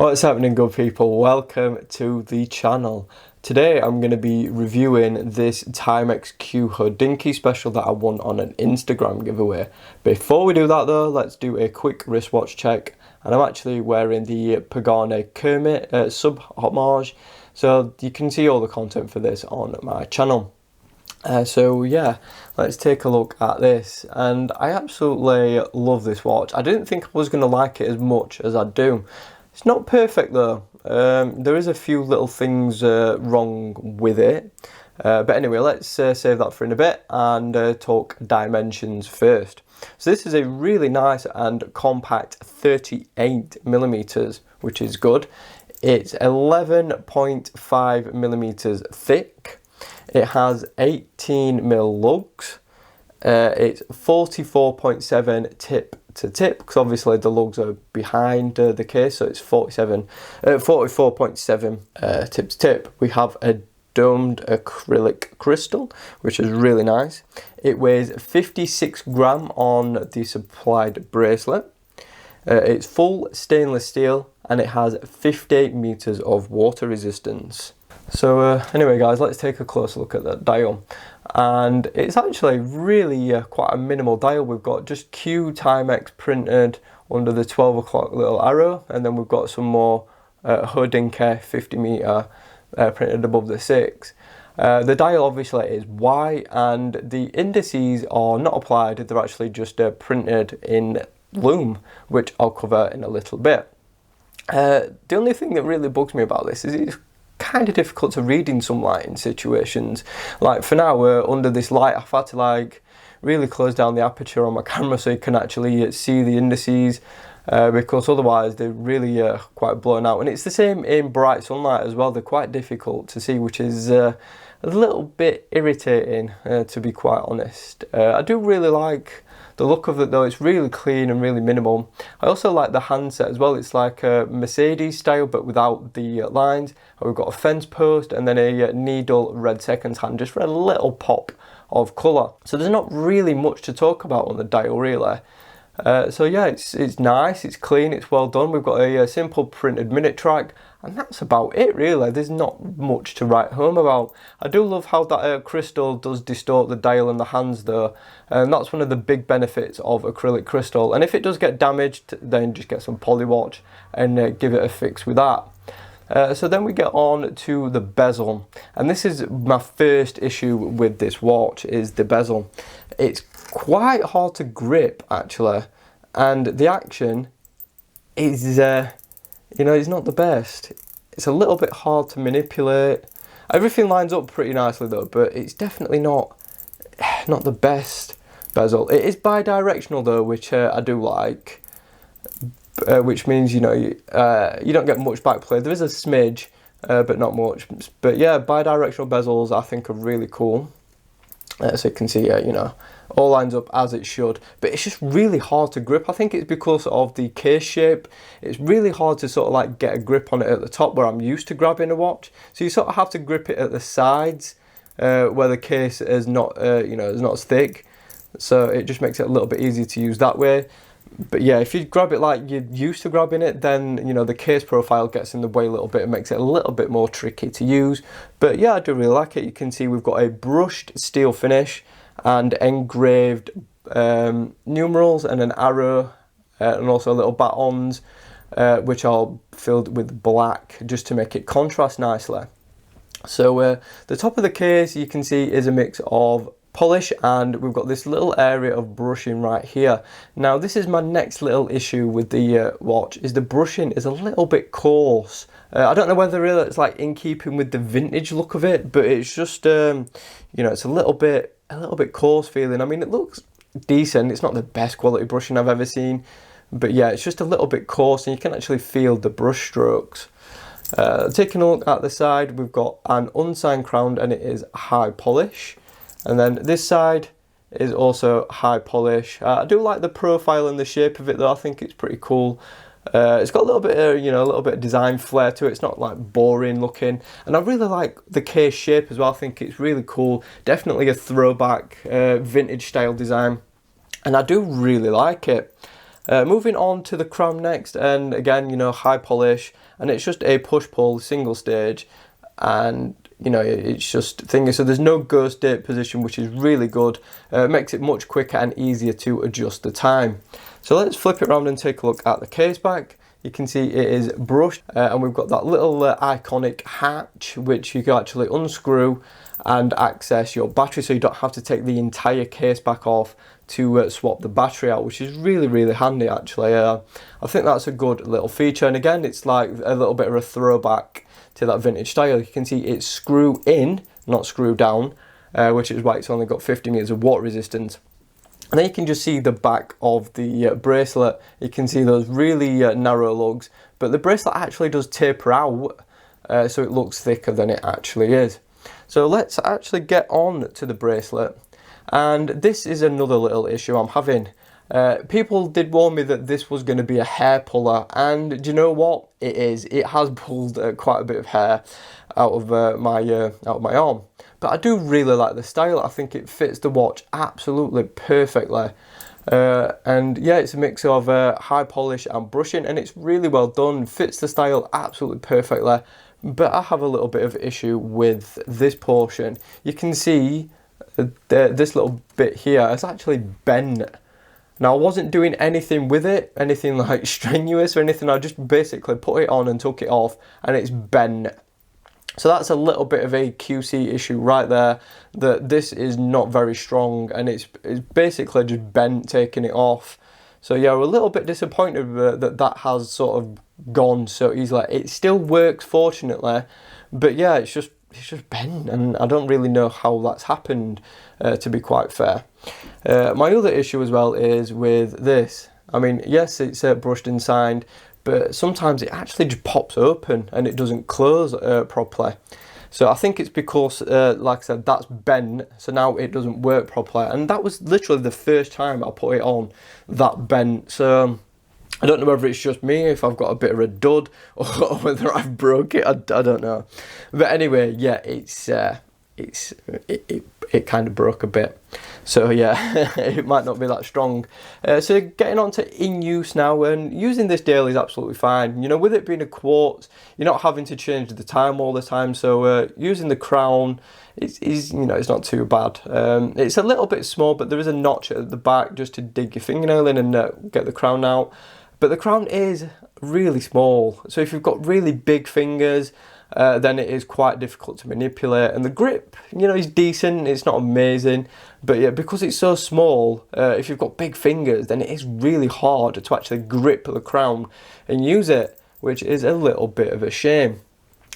What's happening, good people? Welcome to the channel. Today I'm going to be reviewing this Timex Q Hodinkee special that I won on an Instagram giveaway. Before we do that though, let's do a quick wristwatch check. And I'm actually wearing the Pagani Kermit sub homage, so you can see all the content for this on my channel. So yeah, let's take a look at this, and I absolutely love this watch. I didn't think I was going to like it as much as I do. It's not perfect though. There is a few little things wrong with it, but anyway, let's save that for in a bit and talk dimensions first. So this is a really nice and compact 38mm, which is good. It's 11.5mm thick. It has 18mm lugs. It's 44.7 tip to tip, because obviously the lugs are behind the case, so it's 44.7 tip to tip. We have a domed acrylic crystal, which is really nice. It weighs 56 gram on the supplied bracelet. It's full stainless steel, and it has 58 meters of water resistance. So anyway guys, let's take a closer look at that dial. And it's actually really quite a minimal dial. We've got just Q Timex printed under the 12 o'clock little arrow, and then we've got some more Hodinkee 50 meter printed above the 6. The dial obviously is white, and the indices are not applied, they're actually just printed in Lume, which I'll cover in a little bit. The only thing that really bugs me about this is it's kind of difficult to read in some lighting situations. Like for now, under this light, I've had to like really close down the aperture on my camera so you can actually see the indices, because otherwise they're really quite blown out. And it's the same in bright sunlight as well. They're quite difficult to see, which is a little bit irritating, to be quite honest. I do really like the look of it though. It's really clean and really minimal. I also like the handset as well. It's like a Mercedes style but without the lines. We've got a fence post and then a needle red seconds hand, just for a little pop of colour. So there's not really much to talk about on the dial really. So yeah, it's nice, it's clean, it's well done. We've got a simple printed minute track, and that's about it really. There's not much to write home about. I do love how that crystal does distort the dial and the hands though, and that's one of the big benefits of acrylic crystal. And if it does get damaged, then just get some polywatch and give it a fix with that. So then we get on to the bezel, and this is my first issue with this watch, is the bezel. It's quite hard to grip actually, and the action is it's not the best. It's a little bit hard to manipulate. Everything lines up pretty nicely though, but it's definitely not the best bezel. It is bi-directional though, which I do like. Which means you don't get much back play. There is a smidge, but not much. But yeah, bi-directional bezels I think are really cool. So you can see, all lines up as it should. But it's just really hard to grip. I think it's because of the case shape. It's really hard to sort of like get a grip on it at the top where I'm used to grabbing a watch. So you sort of have to grip it at the sides where the case is not, is not as thick. So it just makes it a little bit easier to use that way. But yeah, if you grab it like you're used to grabbing it, then the case profile gets in the way a little bit and makes it a little bit more tricky to use. But yeah, I do really like it. You can see we've got a brushed steel finish and engraved numerals and an arrow, and also little batons, which are filled with black just to make it contrast nicely. So the top of the case you can see is a mix of polish, and we've got this little area of brushing right here. Now this is my next little issue with the watch, is the brushing is a little bit coarse. I don't know whether really it's like in keeping with the vintage look of it, but it's just it's a little bit coarse feeling. I mean, it looks decent. It's not the best quality brushing I've ever seen, but yeah, it's just a little bit coarse, and you can actually feel the brush strokes. Taking a look at the side, we've got an unsigned crown, and it is high polish. And then this side is also high polish. I do like the profile and the shape of it though. I think it's pretty cool. It's got a little bit of, a little bit of design flair to it. It's not like boring looking. And I really like the case shape as well. I think it's really cool. Definitely a throwback vintage style design. And I do really like it. Moving on to the crown next, and again, you know, high polish, and it's just a push-pull single stage, and you know, it's just thingy, so there's no ghost date position, which is really good. Makes it much quicker and easier to adjust the time. So let's flip it around and take a look at the case back. You can see it is brushed, and we've got that little iconic hatch which you can actually unscrew and access your battery, so you don't have to take the entire case back off to swap the battery out, which is really handy actually. I think that's a good little feature, and again, it's like a little bit of a throwback to that vintage style. You can see it's screw in, not screw down, which is why it's only got 50 meters of water resistance. And then you can just see the back of the bracelet. You can see those really narrow lugs, but the bracelet actually does taper out, so it looks thicker than it actually is. So let's actually get on to the bracelet. And this is another little issue I'm having. People did warn me that this was going to be a hair puller, and do you know what? It is. It has pulled quite a bit of hair out of my arm. But I do really like the style. I think it fits the watch absolutely perfectly. And yeah, it's a mix of high polish and brushing, and it's really well done. Fits the style absolutely perfectly. But I have a little bit of issue with this portion. You can see this little bit here is actually bent. Now, I wasn't doing anything with it, anything like strenuous or anything. I just basically put it on and took it off, and it's bent. So that's a little bit of a QC issue right there, that this is not very strong, and it's basically just bent taking it off. So yeah, we're a little bit disappointed that has sort of gone so easily. It still works, fortunately, but yeah, it's just bent, and I don't really know how that's happened, to be quite fair. My other issue as well is with this. I mean, yes, it's brushed and signed, but sometimes it actually just pops open and it doesn't close properly. So I think it's because, like I said, that's bent, so now it doesn't work properly. And that was literally the first time I put it on, that bent. So I don't know whether it's just me, if I've got a bit of a dud, or whether I've broke it. I don't know. But anyway, yeah, it kind of broke a bit. So yeah, it might not be that strong. So getting on to in use now, and using this daily is absolutely fine. You know, with it being a quartz, you're not having to change the time all the time. So using the crown is, you know, it's not too bad. It's a little bit small, but there is a notch at the back just to dig your fingernail in and get the crown out. But the crown is really small. So if you've got really big fingers, then it is quite difficult to manipulate, and the grip, you know, is decent. It's not amazing, but yeah, because it's so small, if you've got big fingers, then it is really hard to actually grip the crown and use it, which is a little bit of a shame.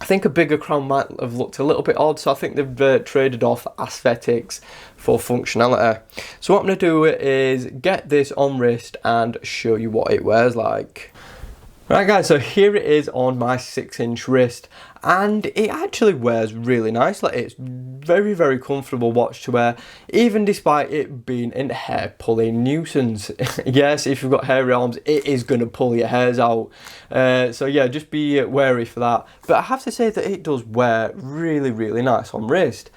I think a bigger crown might have looked a little bit odd, so I think they've traded off aesthetics for functionality. So what I'm going to do is get this on wrist and show you what it wears like. Right guys, so here it is on my 6-inch wrist, and it actually wears really nice. Like, it's very comfortable watch to wear, even despite it being a hair pulling nuisance. Yes, if you've got hairy arms, it is going to pull your hairs out. So yeah, just be wary for that. But I have to say that it does wear really nice on wrist.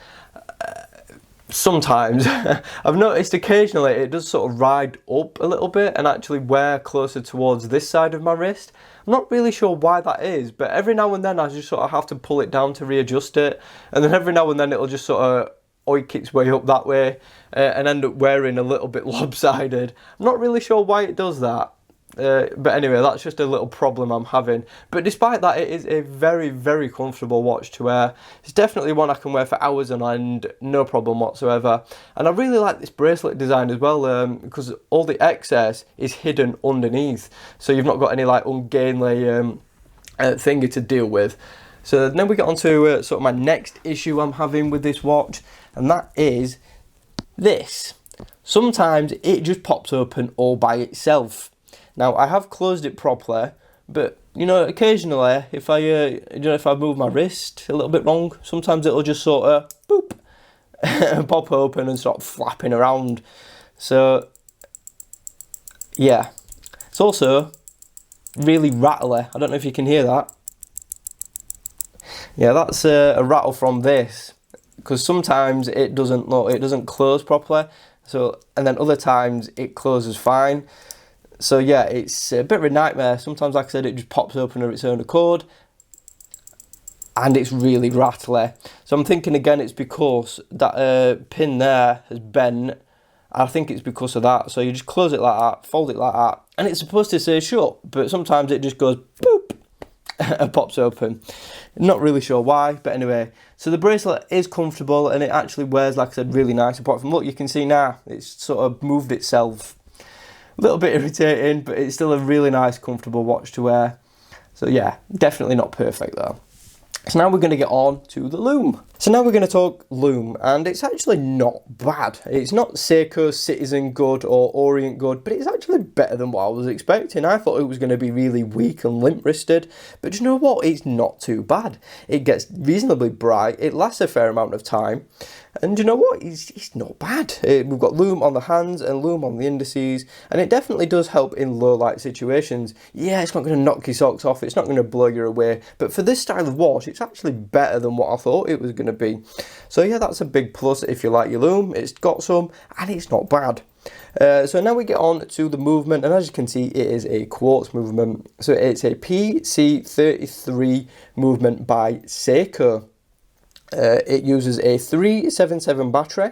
Sometimes I've noticed occasionally it does sort of ride up a little bit and actually wear closer towards this side of my wrist. I'm not really sure why that is, but every now and then I just sort of have to pull it down to readjust it, and then every now and then it'll just sort of oink its way up that way and end up wearing a little bit lopsided. I'm not really sure why it does that. But anyway, that's just a little problem I'm having. But despite that, it is a very comfortable watch to wear. It's definitely one I can wear for hours on end, no problem whatsoever. And I really like this bracelet design as well, because all the excess is hidden underneath, so you've not got any like ungainly thingy to deal with. So then we get on to sort of my next issue I'm having with this watch, and that is this. Sometimes it just pops open all by itself. Now, I have closed it properly, but, you know, occasionally, if I, if I move my wrist a little bit wrong, sometimes it'll just sort of, boop, pop open and start flapping around. So, yeah. It's also really rattly. I don't know if you can hear that. Yeah, that's a rattle from this, because sometimes it doesn't close properly. So, and then other times it closes fine. So yeah, it's a bit of a nightmare. Sometimes, like I said, it just pops open of its own accord, and it's really rattly. So I'm thinking again it's because that pin there has bent. I think it's because of that. So you just close it like that, fold it like that, and it's supposed to say shut, but sometimes it just goes boop and pops open. Not really sure why, but anyway. So the bracelet is comfortable, and it actually wears, like I said, really nice. Apart from, look, you can see now it's sort of moved itself. A little bit irritating, but it's still a really nice, comfortable watch to wear. So yeah, definitely not perfect though. So now we're going to get on to the Lume. So now we're going to talk Lume, and it's actually not bad. It's not Seiko Citizen good or Orient good, but it's actually better than what I was expecting. I thought it was going to be really weak and limp-wristed, but you know what? It's not too bad. It gets reasonably bright, it lasts a fair amount of time, and you know what? It's not bad. We've got Lume on the hands and Lume on the indices, and it definitely does help in low light situations. Yeah, it's not going to knock your socks off, it's not going to blow you away, but for this style of watch, it's actually better than what I thought it was going to be. So yeah, that's a big plus if you like your Lume. It's got some, and it's not bad. So now we get on to the movement, and as you can see, it is a quartz movement. So it's a PC33 movement by Seiko. It uses a 377 battery.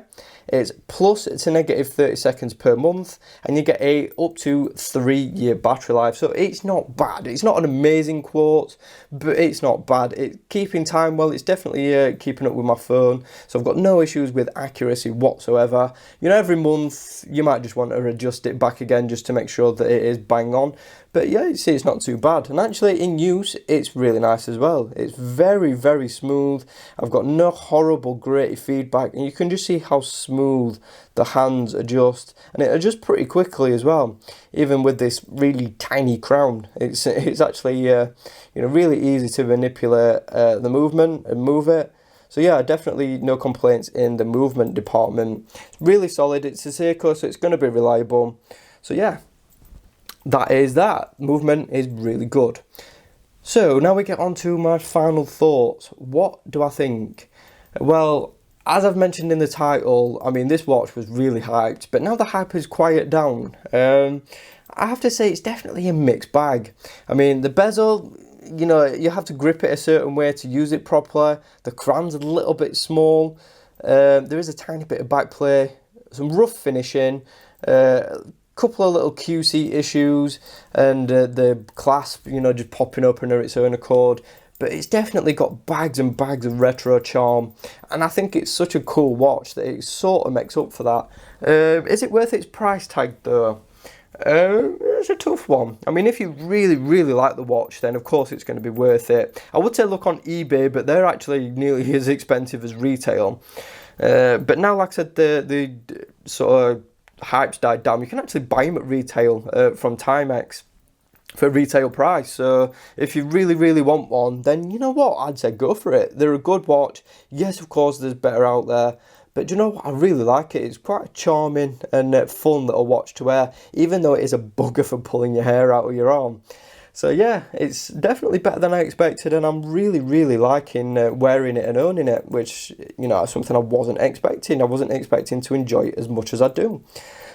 It's plus to negative 30 seconds per month, and you get a up to 3-year battery life. So it's not bad. It's not an amazing quartz, but it's not bad. It's keeping time well. It's definitely keeping up with my phone. So I've got no issues with accuracy whatsoever. You know, every month you might just want to adjust it back again just to make sure that it is bang on. But yeah, you see, it's not too bad. And actually, in use, it's really nice as well. It's very, very smooth. I've got no horrible, grating feedback. And you can just see how smooth the hands adjust. And it adjusts pretty quickly as well, even with this really tiny crown. It's actually, really easy to manipulate the movement and move it. So yeah, definitely no complaints in the movement department. It's really solid. It's a Seiko, so it's going to be reliable. So yeah. That is that. Movement is really good. So now we get on to my final thoughts. What do I think? Well, as I've mentioned in the title, I mean, this watch was really hyped, but now the hype has quieted down. I have to say it's definitely a mixed bag. I mean, the bezel, you know, you have to grip it a certain way to use it properly. The crown's a little bit small. There is a tiny bit of back play, some rough finishing, couple of little QC issues, and the clasp, you know, just popping open of its own accord. But it's definitely got bags and bags of retro charm, and I think it's such a cool watch that it sort of makes up for that. Is it worth its price tag though? It's a tough one. I mean, if you really, really like the watch, then of course it's going to be worth it. I would say look on eBay, but they're actually nearly as expensive as retail. But now, like I said, the sort of hype's died down. You can actually buy them at retail from Timex for retail price. So if you really, really want one, then you know what, I'd say go for it. They're a good watch. Yes, of course, there's better out there, but you know what, I really like it. It's quite a charming and fun little watch to wear, even though it is a bugger for pulling your hair out of your arm. So yeah, it's definitely better than I expected, and I'm really, really liking wearing it and owning it, which, you know, is something I wasn't expecting. I wasn't expecting to enjoy it as much as I do.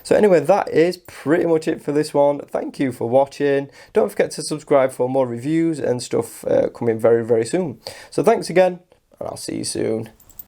So anyway, that is pretty much it for this one. Thank you for watching. Don't forget to subscribe for more reviews and stuff coming very, very soon. So thanks again, and I'll see you soon.